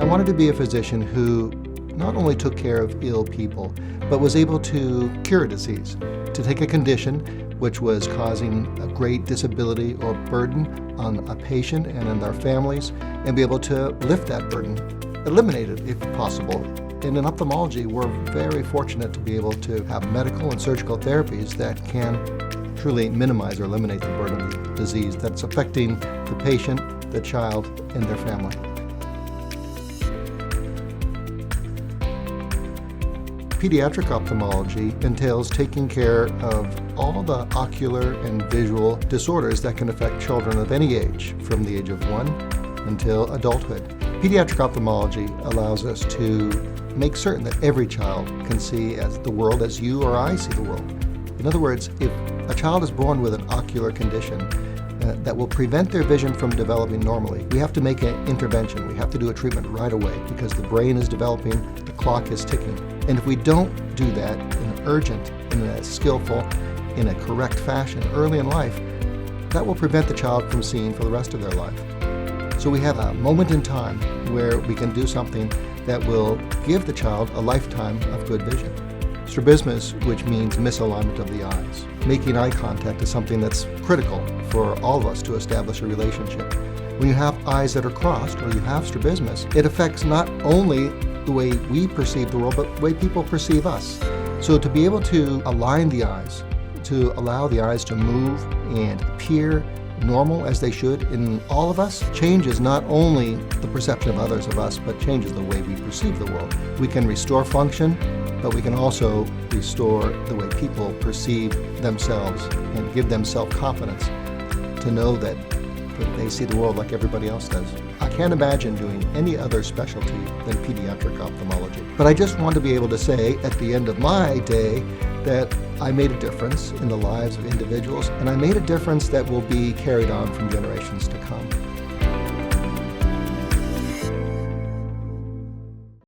wanted to be a physician who not only took care of ill people, but was able to cure a disease, to take a condition which was causing a great disability or burden on a patient and in their families, and be able to lift that burden, eliminate it if possible. And in ophthalmology, we're very fortunate to be able to have medical and surgical therapies that can truly minimize or eliminate the burden of the disease that's affecting the patient, the child, and their family. Pediatric ophthalmology entails taking care of all the ocular and visual disorders that can affect children of any age, from the age of 1 until adulthood. Pediatric ophthalmology allows us to make certain that every child can see the world as you or I see the world. In other words, if a child is born with an ocular condition that will prevent their vision from developing normally, we have to make an intervention. We have to do a treatment right away because the brain is developing, the clock is ticking. And if we don't do that in an urgent, in a skillful, in a correct fashion early in life, that will prevent the child from seeing for the rest of their life. So we have a moment in time where we can do something that will give the child a lifetime of good vision. Strabismus, which means misalignment of the eyes. Making eye contact is something that's critical for all of us to establish a relationship. When you have eyes that are crossed or you have strabismus, it affects not only the way we perceive the world, but the way people perceive us. So to be able to align the eyes, to allow the eyes to move and appear normal as they should in all of us, changes not only the perception of others of us, but changes the way we perceive the world. We can restore function, but we can also restore the way people perceive themselves and give them self-confidence to know that they see the world like everybody else does. I can't imagine doing any other specialty than pediatric ophthalmology. But I just want to be able to say at the end of my day that I made a difference in the lives of individuals, and I made a difference that will be carried on from generations to come.